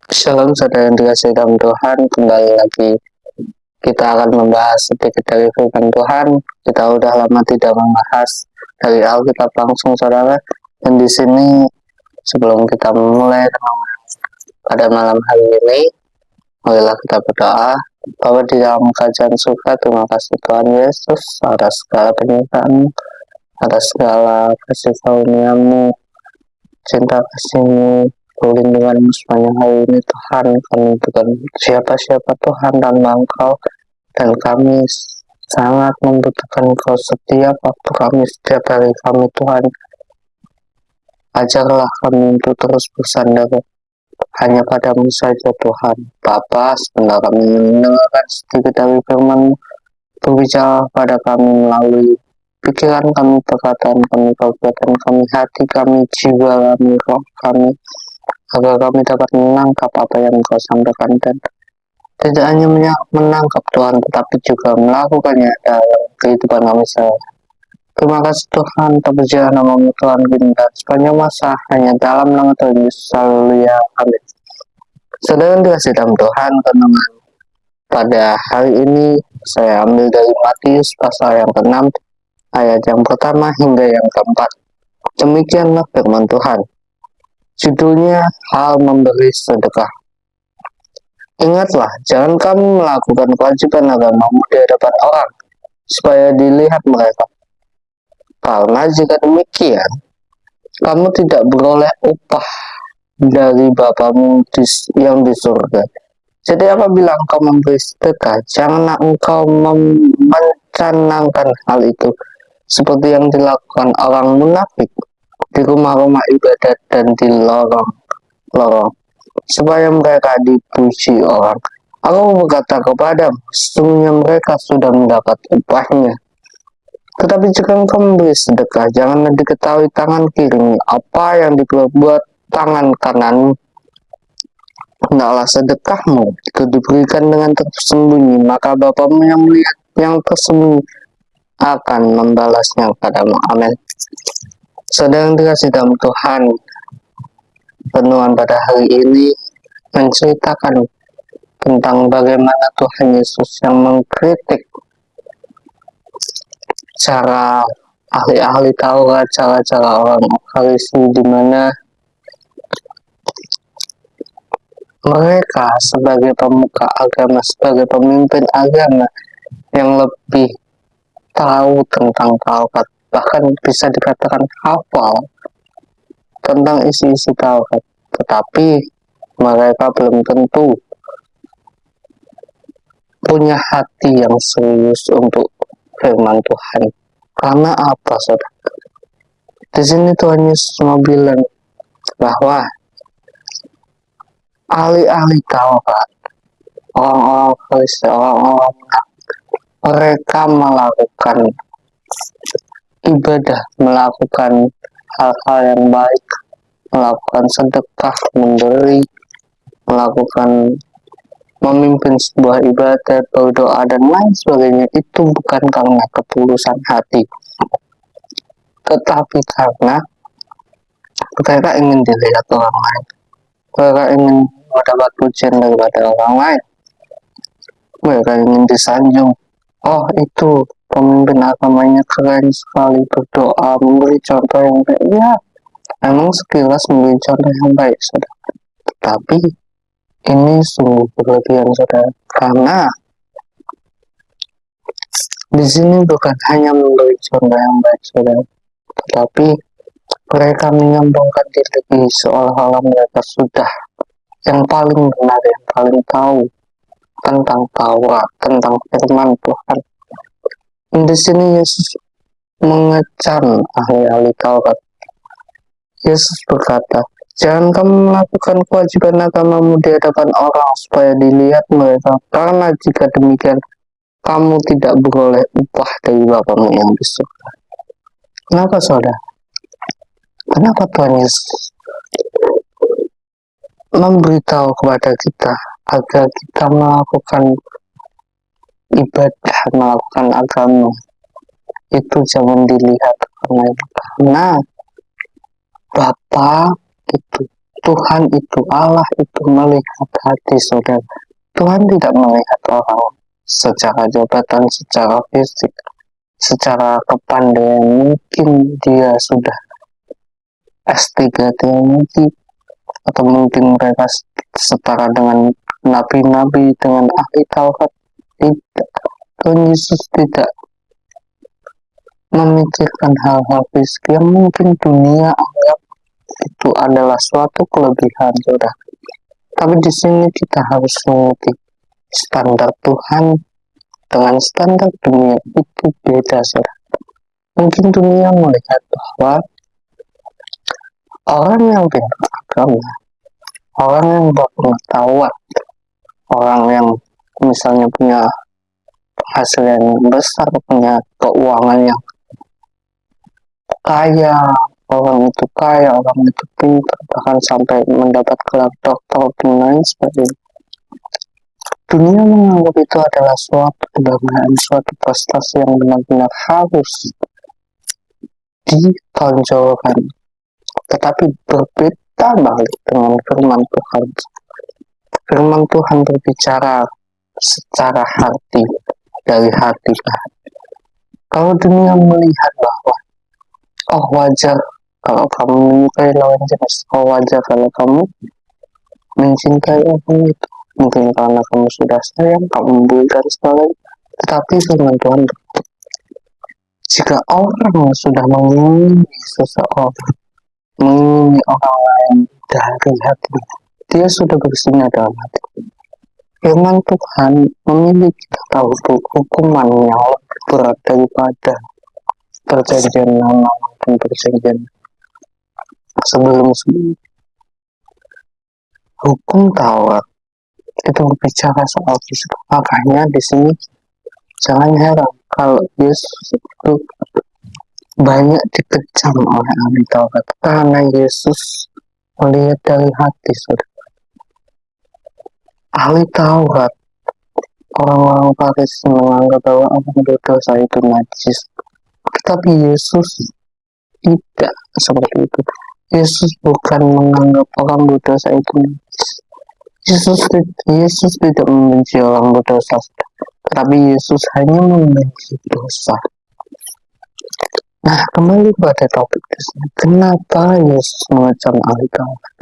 Shalom saudara yang dikasihi dalam Tuhan, kembali lagi kita akan membahas sedikit dari firman Tuhan. Kita udah lama tidak membahas dari Alkitab langsung saudara. Dan di sini sebelum kita memulai pada malam hari ini, marilah kita berdoa. Bahwa di dalam kajian suka, terima kasih Tuhan Yesus atas segala penyertaan, atas segala kasih karunia-Mu, cinta kasih-Mu, perlindungan-Mu sepanjang hari ini Tuhan. Kami bukan siapa-siapa Tuhan tanpa Engkau, dan kami sangat membutuhkan Engkau setiap waktu kami, setiap hari kami Tuhan. Ajarlah kami untuk terus bersandar hanya padamu saja Tuhan. Bapa, sebentar kami mendengarkan sedikit dari firman-Mu, berbicara pada kami melalui pikiran kami, perkataan kami, perbuatan kami, hati kami, jiwa kami, roh kami, agar kami dapat menangkap apa yang Engkau sampaikan, dan tidak hanya menangkap Tuhan, tetapi juga melakukannya dalam kehidupan kami sehari. Terima kasih Tuhan, terpujilah nama-Mu Tuhan kita sepanjang masa, hanya dalam nama Tuhan Yesus. Haleluya, amin. Saudara yang dikasihi dalam Tuhan, renungan pada hari ini saya ambil dari Matius pasal yang ke-6, ayat yang pertama hingga yang keempat. Demikianlah firman Tuhan. Judulnya, hal memberi sedekah. Ingatlah, jangan kamu melakukan kewajiban agamamu di hadapan orang, supaya dilihat mereka. Karena jika demikian, kamu tidak beroleh upah dari Bapamu yang di surga. Jadi apabila engkau memberi sedekah, janganlah engkau mencanangkan hal itu seperti yang dilakukan orang munafik di rumah-rumah ibadat dan di lorong-lorong, supaya mereka dipuji orang. Aku berkata kepadamu, sesungguhnya mereka sudah mendapat upahnya. Tetapi jika engkau memberi sedekah, janganlah diketahui tangan kirimu apa yang diperbuat tangan kananmu. Hendaklah sedekahmu itu diberikan dengan tersembunyi, maka Bapamu yang melihat yang tersembunyi akan membalasnya kepadamu. Amin. Saudara yang dikasihi dalam Tuhan, renungan pada hari ini menceritakan tentang bagaimana Tuhan Yesus yang mengkritik cara ahli-ahli Taurat, cara-cara orang Farisi, di mana mereka sebagai pemuka agama, sebagai pemimpin agama yang lebih tahu tentang Taurat, bahkan bisa dikatakan hafal tentang isi-isi Taurat, tetapi mereka belum tentu punya hati yang serius untuk firman Tuhan. Karena apa, saudara? Di sini Tuhan Yesus mau bilang bahwa ahli-ahli Taurat, orang-orang Farisi, orang-orang mereka melakukan ibadah, melakukan hal-hal yang baik, melakukan sedekah, memberi, melakukan memimpin sebuah ibadah, berdoa, dan lain sebagainya. Itu bukan karena ketulusan hati, tetapi karena mereka ingin dilihat orang lain. Mereka ingin mendapat pujian daripada orang lain. Mereka ingin disanjung. Oh, itu pemimpin agamanya keren sekali, berdoa, memberi contoh yang baik. Ya, memang sekilas memberi contoh yang baik, saudara. Tetapi ini sungguh berlebihan, saudara. Karena di sini bukan hanya memberi contoh yang baik, saudara, tetapi mereka menyombongkan diri seolah-olah mereka sudah yang paling benar, yang paling tahu tentang Taurat, tentang firman Tuhan. Di sini Yesus mengecam ahli-ahli Taurat. Yesus berkata, jangan kamu melakukan kewajiban agamamu di hadapan orang supaya dilihat mereka, karena jika demikian kamu tidak beroleh upah dari Bapamu yang di surga. Kenapa, saudara? Kenapa Tuhan Yesus memberitahu kepada kita agar kita melakukan ibadah, melakukan agama itu jangan dilihat karena Bapa itu Tuhan itu, Allah itu melihat hati saudara. Tuhan tidak melihat orang secara jabatan, secara fisik, secara kepandaian. Mungkin dia sudah S3 teologi, atau mungkin mereka setara dengan nabi-nabi, dengan ahli Taurat. Tidak. Tuhan Yesus tidak memikirkan hal-hal fisik yang mungkin dunia anggap itu adalah suatu kelebihan, saudara. Tapi di sini kita harus mengerti standar Tuhan dengan standar dunia itu beda, saudara. Mungkin dunia melihat bahwa orang yang beragama, orang yang berpengetahuan, orang yang misalnya punya penghasilan yang besar, punya keuangan yang kaya, orang itu kaya, orang itu pintar, bahkan sampai mendapat gelar doktor dan lain sebagainya. Dunia menganggap itu adalah suatu kebanggaan, suatu prestasi yang benar-benar harus ditonjolkan. Tetapi berbeda balik dengan firman Tuhan. Firman Tuhan berbicara secara hati, dari hati ke hati. Kalau dunia melihat bahwa oh wajar kalau kamu menyukai lawan jenis, oh wajar kalau kamu mencintai orang itu, mungkin karena kamu sudah sayang, kamu memberikan sebagainya. Tetapi firman Tuhan, jika orang sudah mengingini seseorang, mengingini orang lain dari hati, dia sudah berzina dalam hati. Firman Tuhan memilih kita tahu hukuman yang lebih berat daripada perjanjian lama maupun perjanjian sebelum. Hukum Taurat itu berbicara soal fisik. Makanya di sini jangan heran kalau Yesus itu banyak dikecam oleh ahli Taurat karena Yesus melihat dari hati, saudara. Ahli Taurat, orang-orang Farisi menganggap bahwa orang berdosa itu najis. Tetapi Yesus tidak seperti itu. Yesus bukan menganggap orang berdosa itu najis. Yesus tidak membenci orang berdosa, tetapi Yesus hanya membenci dosa. Nah, kembali pada topik ini. Kenapa Yesus mengecam ahli Taurat?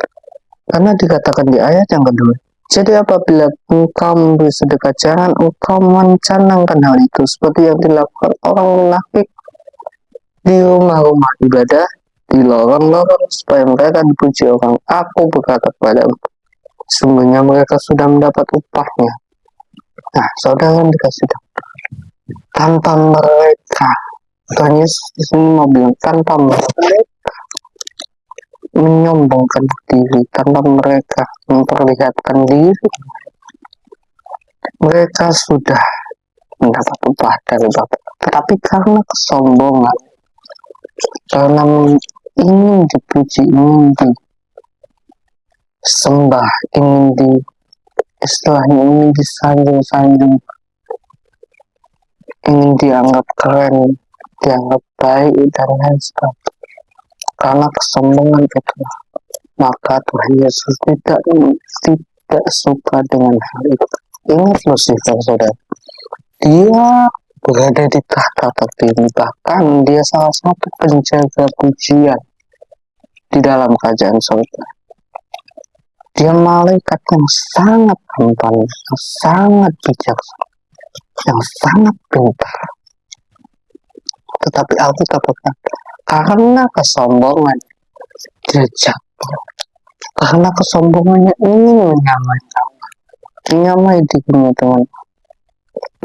Karena dikatakan di ayat yang kedua, jadi apabila engkau memberi sedekah, jangan engkau mencanangkan hal itu seperti yang dilakukan orang munafik di rumah-rumah ibadah, di lorong-lorong, supaya mereka dipuji orang. Aku berkata kepadamu, sungguhnya mereka sudah mendapat upahnya. Nah, saudara yang dikasih tahu, tanpa mereka, Tuhan Yesus di sini mau bilang, tanpa mereka menyombongkan diri, tanpa mereka memperlihatkan diri, mereka sudah mendapat upah dari Bapa. Tetapi karena kesombongan, karena ingin dipuji, ingin disembah, istilahnya ingin disanjung-sanjung, ingin dianggap keren, dianggap baik dan lain sebagainya. Karena kesombongan itu, maka Tuhan Yesus tidak suka dengan hal itu. Ingat Lucifer, saudara, dia berada di tahta tertinggi, bahkan dia salah satu penjaga pujian di dalam kerajaan surga. Dia malaikat yang sangat tampan, yang sangat bijaksana, yang sangat pintar. Tetapi Alkitab berkata, karena kesombongan dia jatuh. Karena kesombongannya ingin menyamai dirinya dengan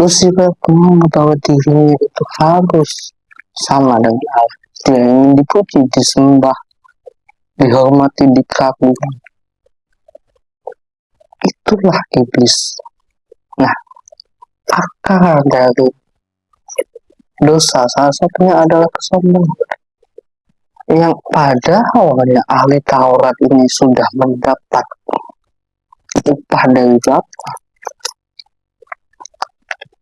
Lucifer, menganggap bahwa dirinya itu harus sama dengan Allah. Dia ingin dipuji, disembah, dihormati, dikagumi. Itulah iblis. Nah, akar dari dosa salah satunya adalah kesombongan. Yang pada awalnya ahli Taurat ini sudah mendapat upah dari Bapa.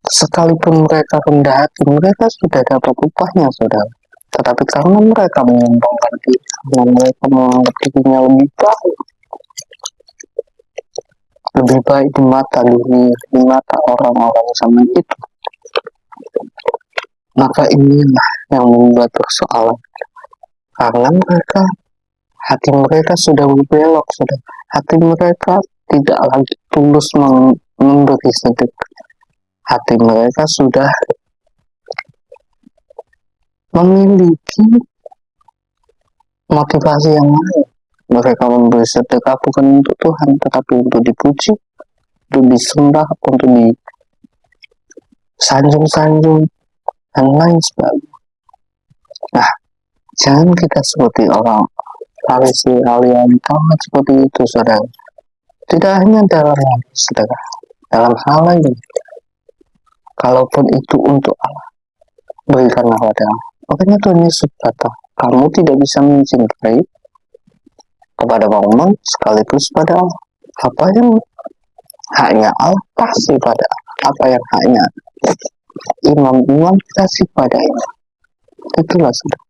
Sekalipun mereka rendah hati, mereka sudah dapat upahnya, saudara. Tetapi karena mereka menyombongkan diri, karena mereka menganggap dirinya lebih baik, lebih baik di mata dunia, di mata orang-orang zaman itu. Maka inilah yang membuat persoalan, karena hati mereka sudah berbelok, hati mereka tidak lagi tulus memberi sedekah. Hati mereka sudah memiliki motivasi yang lain. Mereka memberi sedekah bukan untuk Tuhan, tetapi untuk dipuji, untuk disembah, untuk disanjung-sanjung, dan lain sebagainya. Nah, jangan kita seperti orang Farisi alian tauhid seperti itu, saudara. Tidak hanya dalam sedekah, dalam hal lain. Kalaupun itu untuk Allah, berikanlah pada Allah. Makanya Tuhan Yesus kata, kamu tidak bisa mencintai kepada mammon sekaligus pada Allah. Apa yang haknya Allah kasih pada Allah. Apa yang haknya imam-imam kasih pada imam. Itulah sudah.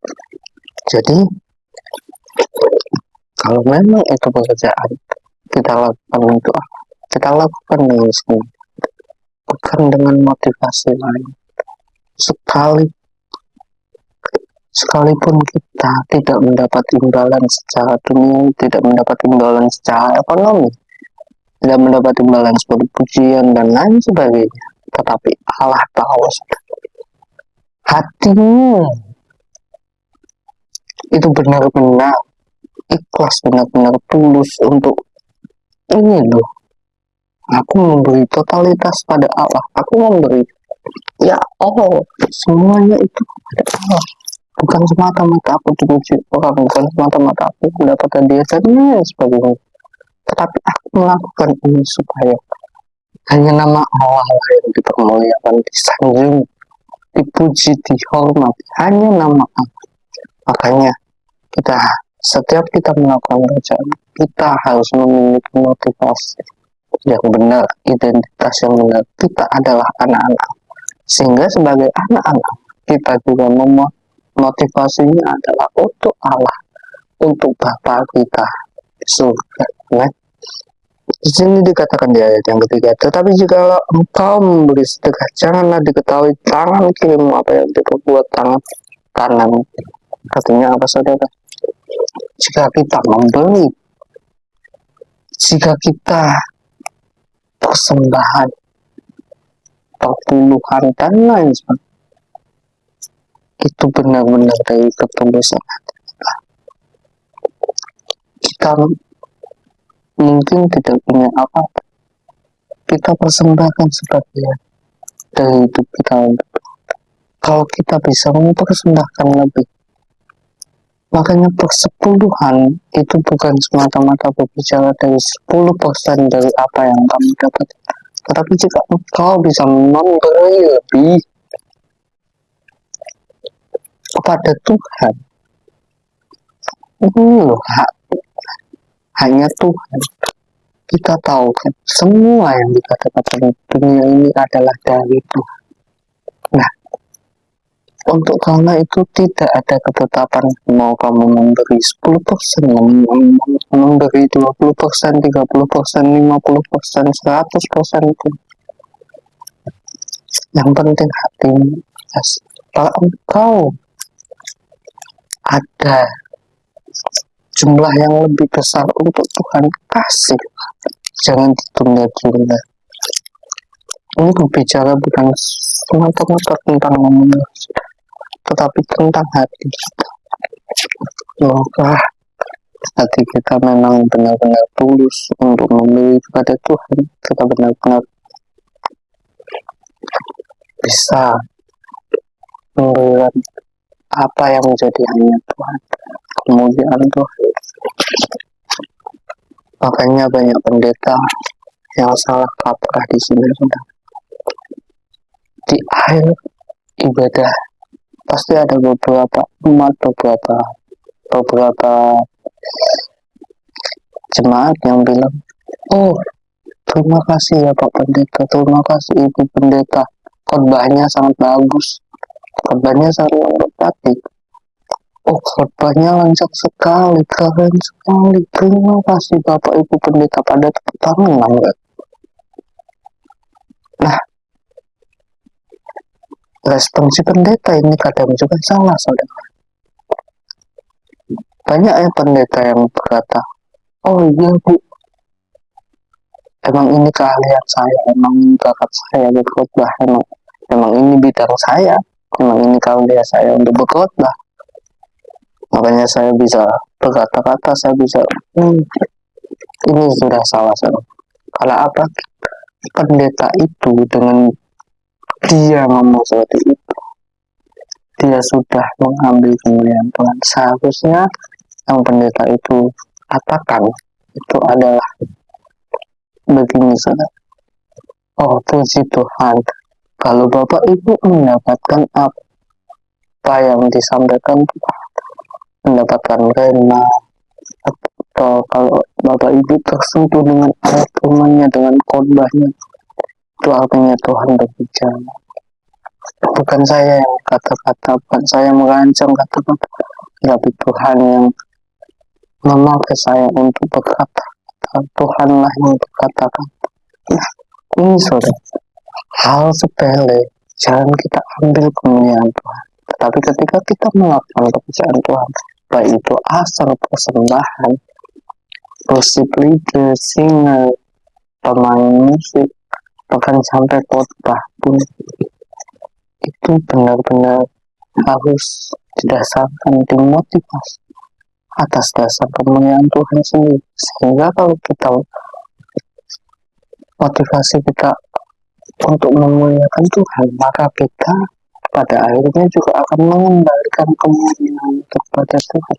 Jadi kalau memang itu pekerjaan kita lakukan untuk Allah, kita lakukan dengan semua, bukan dengan motivasi lain. Sekalipun kita tidak mendapat imbalan secara dunia, tidak mendapat imbalan secara ekonomi, tidak mendapat imbalan seperti pujian dan lain sebagainya, tetapi Allah tahu hatimu itu benar-benar ikhlas, benar-benar tulus untuk ini loh, aku memberi totalitas pada Allah, aku memberi ya Allah, semuanya itu pada Allah, bukan semata-mata aku dipuji orang, bukan semata-mata aku mendapat hadiah dan lain sebagainya, tetapi aku melakukan ini supaya hanya nama Allah yang dipermuliakan, disanjung, dipuji, dihormati, hanya nama Allah. Makanya setiap kita melakukan pekerjaan, kita harus memiliki motivasi yang benar, identitas yang benar. Kita adalah anak-anak, sehingga sebagai anak-anak kita juga motivasinya adalah untuk Allah, untuk Bapa kita surga. Nah, di sini dikatakan di ayat yang ketiga, tetapi jika engkau memberi sedekah, janganlah diketahui tangan kirimu apa yang diperbuat tangan kanan. Artinya apa, saudara? Jika kita memberi, jika kita persembahan, perpuluhan dan lain sebagainya, itu benar-benar dari ketulusan hati kita. Kita mungkin tidak punya apa-apa, kita persembahkan sebagian dari hidup kita untuk kalau kita bisa mempersembahkan lebih. Makanya persepuluhan itu bukan semata-mata berbicara dari 10% dari apa yang kamu dapat, tetapi jika engkau bisa memberi lebih kepada Tuhan, ini loh hanya Tuhan. Kita tahu kan, semua yang kita dapatkan di dunia ini adalah dari Tuhan. Nah, untuk karena itu tidak ada ketetapan mau kamu memberi 10%, memberi 20%, 30%, 50%, 100% itu. Yang penting hatimu. Kalau engkau ada jumlah yang lebih besar untuk Tuhan, kasih. Jangan ditunda-tunda. Ini berbicara bukan semata-mata tentang ngomong, tetapi tentang hati kita. Maka hati kita memang benar-benar tulus untuk memberi kepada Tuhan, kita benar-benar bisa memberikan apa yang menjadi hanya Tuhan, kemuliaan Tuhan. Makanya banyak pendeta yang salah kaprah di sini, saudara. Di akhir ibadah pasti ada beberapa umat, beberapa jemaat yang bilang, oh terima kasih ya Pak Pendeta, terima kasih Ibu Pendeta, khotbahnya sangat bagus, khotbahnya sangat memberkati, oh khotbahnya lancar sekali, keren sekali, terima kasih Bapak Ibu Pendeta, pada tepuk tangan lah. Nah, respon si pendeta ini kadang juga salah, saudara. Banyak ya pendeta yang berkata, oh iya bu, emang ini keahlian saya, emang ini bakat saya berkhotbah, emang ini bidang saya, emang ini keahlian saya untuk berkhotbah. Makanya saya bisa berkata-kata, saya bisa, ini sudah salah, saudara. Kalau apa? Pendeta itu dengan dia ngomong seperti itu, dia sudah mengambil kemuliaan Tuhan. Seharusnya yang pendeta itu katakan itu adalah begini, saudara. Oh puji Tuhan, kalau Bapak Ibu mendapatkan apa yang disampaikan Tuhan, mendapatkan rema, atau kalau Bapak Ibu tersentuh dengan ayat firman-Nya, dengan khotbahnya, itu artinya Tuhan berbicara. Bukan saya yang kata-kata, bukan saya merancang kata-kata, tapi Tuhan yang memakai saya untuk berkata. Tuhanlah yang berkatakan. Nah, ini saudara, hal sepele, jangan kita ambil kemuliaan Tuhan. Tetapi ketika kita melakukan pekerjaan Tuhan, baik itu asal persembahan, worship leader, singer, pemain musik, bahkan sampai khotbah pun, itu benar-benar harus didasarkan, dimotivasi atas dasar kemuliaan Tuhan sendiri. Sehingga kalau kita motivasi kita untuk memuliakan Tuhan, maka kita pada akhirnya juga akan mengembalikan kemuliaan kepada Tuhan,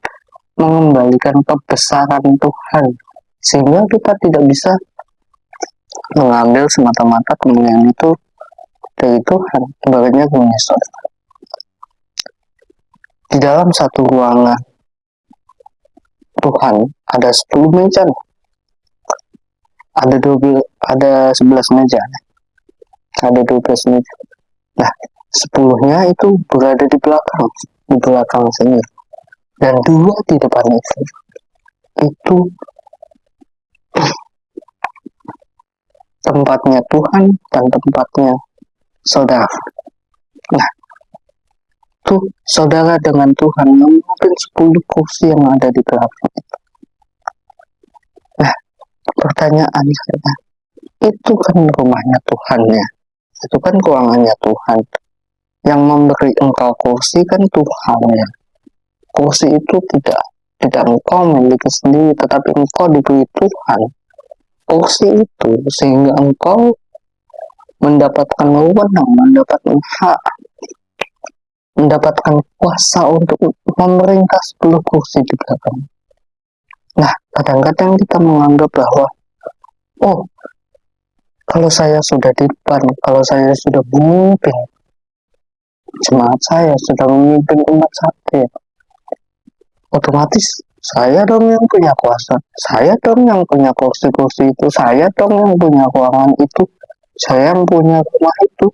mengembalikan kebesaran Tuhan, sehingga kita tidak bisa mengambil semata-mata kemuliaan itu dari Tuhan. Ibaratnya gini, saudara, di dalam satu ruangan Tuhan ada 10 meja, ada 11 meja, ada 12 meja. Nah, 10-nya itu berada di belakang sini, dan 2 di depan itu tempatnya Tuhan dan tempatnya saudara. Nah, tuh saudara dengan Tuhan mungkin 10 kursi yang ada di belakang. Nah, pertanyaan saya, itu kan rumahnya Tuhan ya, itu kan ruangannya Tuhan. Yang memberi engkau kursi kan Tuhan ya. Kursi itu tidak engkau miliki sendiri, tetapi engkau diberi Tuhan kursi itu, sehingga engkau mendapatkan wewenang, mendapatkan hak, mendapatkan kuasa untuk memerintah 10 kursi di belakang. Nah, kadang-kadang kita menganggap bahwa, oh, kalau saya sudah di depan, kalau saya sudah memimpin jemaat, saya sudah memimpin umat saya, otomatis saya dong yang punya kuasa, saya dong yang punya kursi-kursi itu, saya dong yang punya ruangan itu, saya yang punya rumah itu.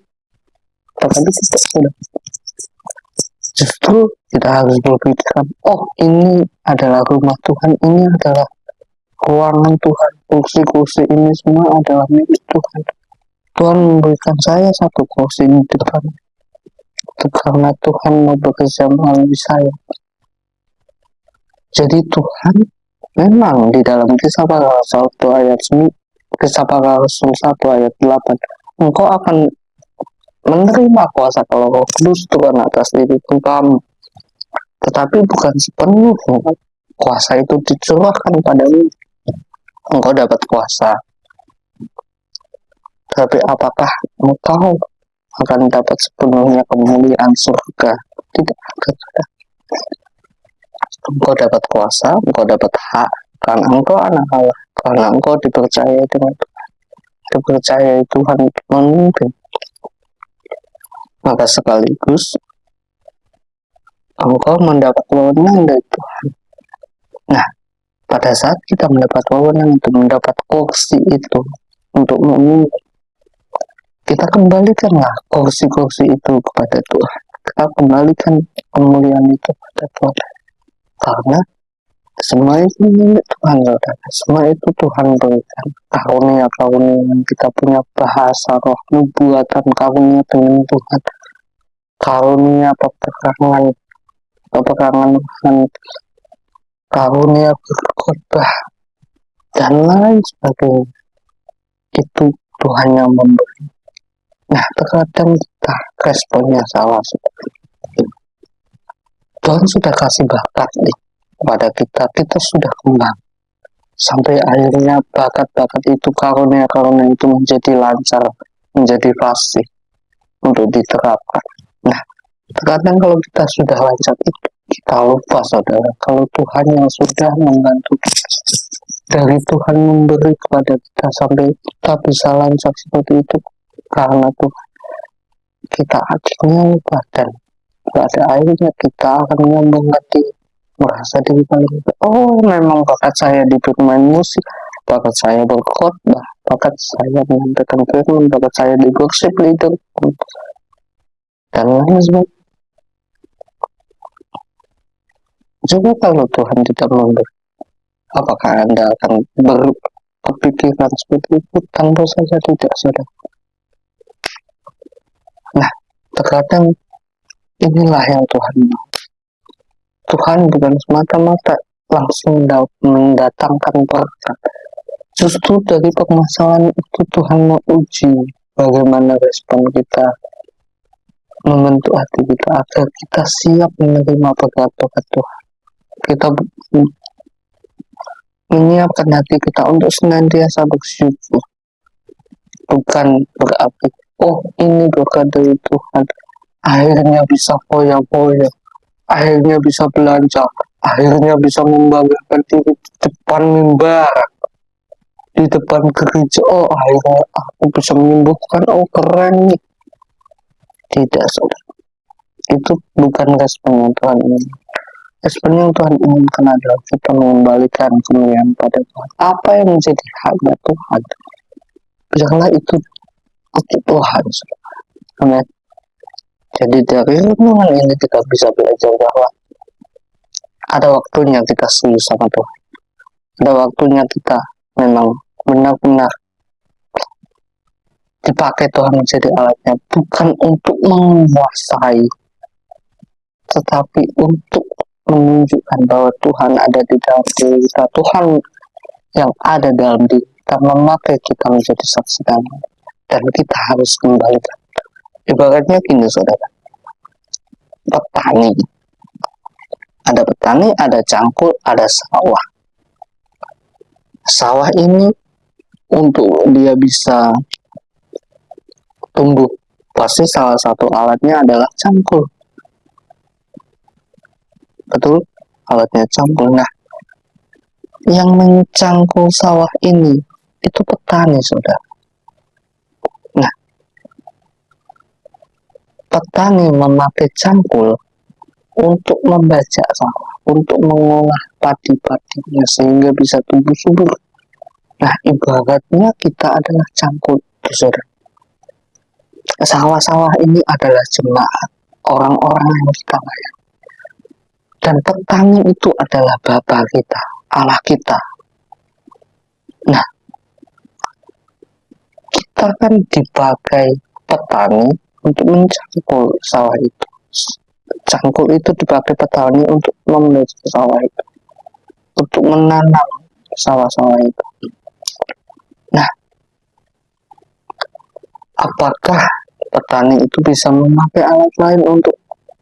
Tetapi kita sudah, justru kita harus berpikir, oh ini adalah rumah Tuhan, ini adalah ruangan Tuhan, kursi-kursi ini semua adalah milik Tuhan. Tuhan memberikan saya satu kursi di depan, itu karena Tuhan mau bekerja melalui saya. Jadi Tuhan memang di dalam Kisah Para Rasul 1 ayat 8, engkau akan menerima kuasa kalau Roh Kudus turun atas diri kamu. Tetapi bukan sepenuhnya kuasa itu dicurahkan padamu, engkau dapat kuasa. Tapi apakah engkau akan dapat sepenuhnya kemuliaan surga? Tidak. Engkau dapat kuasa, engkau dapat hak, karena engkau anak Allah, karena engkau dipercayai dengan Tuhan, dipercayai Tuhan memimpin. Maka sekaligus engkau mendapat wewenang dari Tuhan. Nah, pada saat kita mendapat wewenang untuk mendapat kursi itu untuk memimpin, kita kembalikanlah kursi-kursi itu kepada Tuhan. Kita kembalikan kemuliaan itu kepada Tuhan. Karena Semua itu milik Tuhan, saudara. Semua itu Tuhan berikan. Karunia-karunia yang kita punya, bahasa roh, nubuatan, karunia dengan Tuhan. Karunia peperangan Tuhan, karunia berkhotbah, dan lain sebagainya. Itu Tuhan yang memberi. Nah, terkadang kita responnya salah. Tuhan sudah kasih bakat nih kepada kita, kita sudah kembang. Sampai akhirnya bakat-bakat itu, karunia-karunia itu menjadi lancar, menjadi fasih untuk diterapkan. Nah, terkadang kalau kita sudah lancar itu, kita lupa, saudara, kalau Tuhan yang sudah membantu kita. Dari Tuhan memberi kepada kita sampai kita bisa lancar seperti itu, karena Tuhan. Kita akhirnya lupa, dan pada akhirnya kita akan menyombongkan diri, merasa diri paling hebat. Oh, memang bakat saya di bermain musik, bakat saya berkhotbah, bakat saya menyampaikan firman, bakat saya di worship leader, dan lain sebagainya. Coba kalau Tuhan tidak memberi, apakah Anda akan berpikiran seperti itu? Tentu saja tidak, saudara. Nah, terkadang inilah yang Tuhan mau. Tuhan bukan semata-mata langsung mendatangkan berkat. Justru dari permasalahan itu Tuhan mau uji bagaimana respon kita, membentuk hati kita agar kita siap menerima berkat-berkat Tuhan. Kita menyiapkan hati kita untuk senantiasa bersyukur. Bukan berarti, oh ini berkat dari Tuhan, akhirnya bisa foya-foya, akhirnya bisa belanja, akhirnya bisa membanggakan diri di depan mimbar, di depan gereja. Oh, akhirnya aku bisa menyembuhkan. Oh, keren nih. Tidak, saudara. Itu bukan respon yang Tuhan inginkan. Respon yang Tuhan inginkan adalah kita mengembalikan kemuliaan pada Tuhan. Apa yang menjadi haknya Tuhan, biarlah itu untuk Tuhan, saudara. Amin. Jadi dari renungan ini kita bisa belajar bahwa ada waktunya kita sungguh sama Tuhan. Ada waktunya kita memang benar-benar dipakai Tuhan menjadi alatnya, bukan untuk menguasai, tetapi untuk menunjukkan bahwa Tuhan ada di dalam diri kita. Tuhan yang ada dalam diri kita memakai kita menjadi saksi kami, dan kita harus kembalikan. Ibaratnya gini, saudara, petani, ada cangkul, ada sawah. Sawah ini untuk dia bisa tumbuh, pasti salah satu alatnya adalah cangkul. Betul, alatnya cangkul. Nah, yang mencangkul sawah ini itu petani, saudara. Nah, petani memakai cangkul untuk membajak sawah, untuk mengolah padi-padinya sehingga bisa tumbuh subur. Nah, ibaratnya kita adalah cangkul, saudara. Sawah-sawah ini adalah jemaat, orang-orang yang kita layani. Dan petani itu adalah Bapa kita, Allah kita. Nah, kita kan dipakai petani untuk mencangkul sawah itu. Cangkul itu dipakai petani untuk memelihara sawah itu, untuk menanam sawah-sawah itu. Nah, apakah petani itu bisa memakai alat lain untuk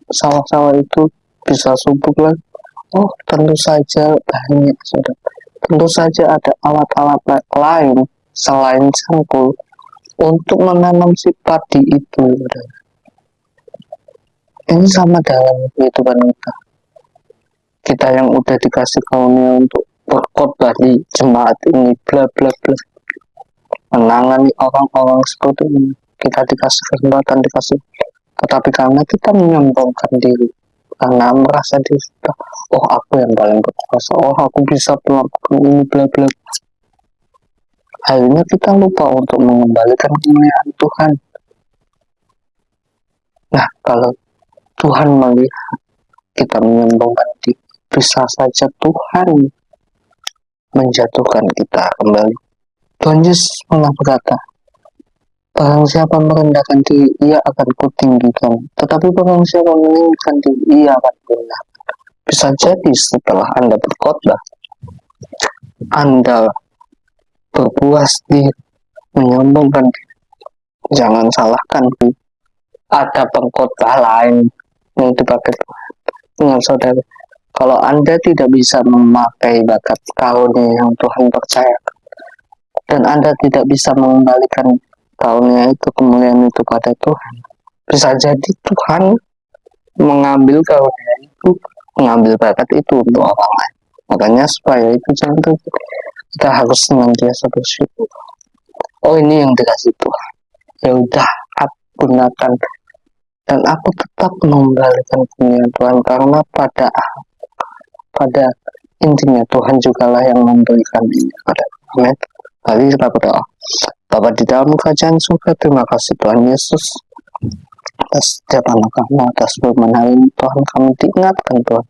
sawah-sawah itu bisa subur lagi? Oh, tentu saja banyak, saudara. Tentu saja ada alat-alat lain selain cangkul untuk menanam si padi itu, saudara. Ini sama dalam kehidupan kita. Kita yang udah dikasih karunia untuk berkhotbah di jemaat ini, bla bla bla, menangani orang-orang seperti ini, kita dikasih kesempatan, tetapi karena kita menyombongkan diri, karena merasa diri kita, oh aku yang paling berkuasa, oh aku bisa melakukan ini, bla bla, akhirnya kita lupa untuk mengembalikan kemuliaan Tuhan. Nah, kalau Tuhan melihat kita menyombongkan diri, bisa saja Tuhan menjatuhkan kita kembali. Tuhan Yesus pernah berkata, barang siapa merendahkan diri, ia akan kutinggikan. Tetapi barang siapa meninggikan diri, ia akan kurendahkan. Bisa jadi setelah Anda berkhotbah, Anda berpuas diri, menyombongkan diri. Jangan salahkan diri. Ada pengkhotbah lain yang dipakai Tuhan. Ingat saudara, kalau Anda tidak bisa memakai bakat karunia yang Tuhan percayakan, dan Anda tidak bisa mengembalikan karunia itu, kemuliaan itu pada Tuhan, bisa jadi Tuhan mengambil karunia itu, mengambil bakat itu untuk orang lain. Makanya supaya itu jangan terjadi, kita harus senantiasa bersyukur. Oh, ini yang dikasih Tuhan. Ya udah, aku gunakan dan aku tetap mengembalikan kemuliaan Tuhan, karena pada intinya Tuhan jugalah yang memberikan ini kepada kami. Amin. Mari kita berdoa. Bapa di dalam kerajaan surga, terima kasih Tuhan Yesus atas setiap anak kami, atas firman hari ini. Tuhan, kami diingatkan Tuhan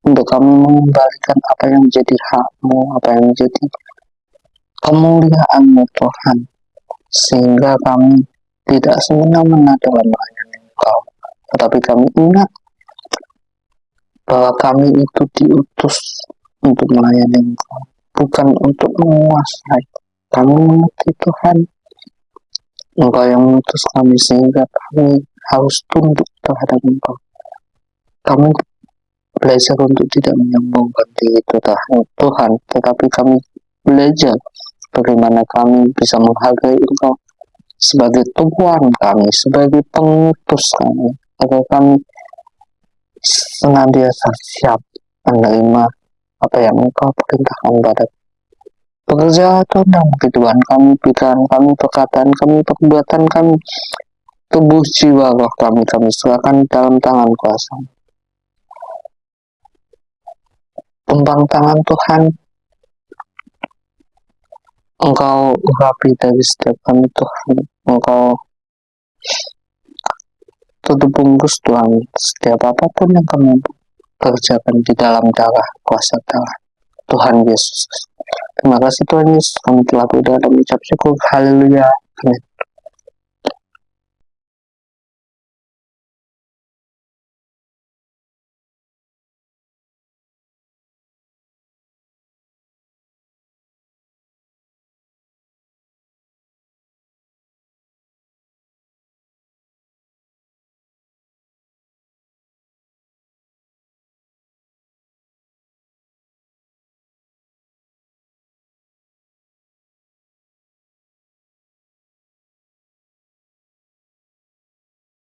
untuk kami mengembalikan apa yang menjadi hak-Mu, apa yang menjadi kemuliaan-Mu Tuhan, sehingga kami tidak semena-mena dalam melayani Engkau, tetapi kami ingat bahwa kami itu diutus untuk melayani Engkau, bukan untuk menguasai. Kami mengerti Tuhan, Engkau yang mengutus kami, sehingga kami harus tunduk terhadap Engkau. Kami belajar untuk tidak menyombongkan diri Tuhan, tetapi kami belajar bagaimana kami bisa menghargai Engkau sebagai Tuhan kami, sebagai pengutus kami, agar kami senantiasa siap menerima apa yang Engkau perintahkan pada pekerjaan dalam kehidupan kami, pikiran kami, perkataan kami, perbuatan kami, tubuh, jiwa, roh kami serahkan dalam tangan kuasa. Tumpang tangan Tuhan, Engkau urapi dari setiap kami Tuhan. Engkau tutup bungkus Tuhan setiap apapun yang kami kerjakan di dalam darah, kuasa darah Tuhan Yesus. Terima kasih Tuhan Yesus, kami telah berdoa dan mengucap syukur. Haleluya. Amin.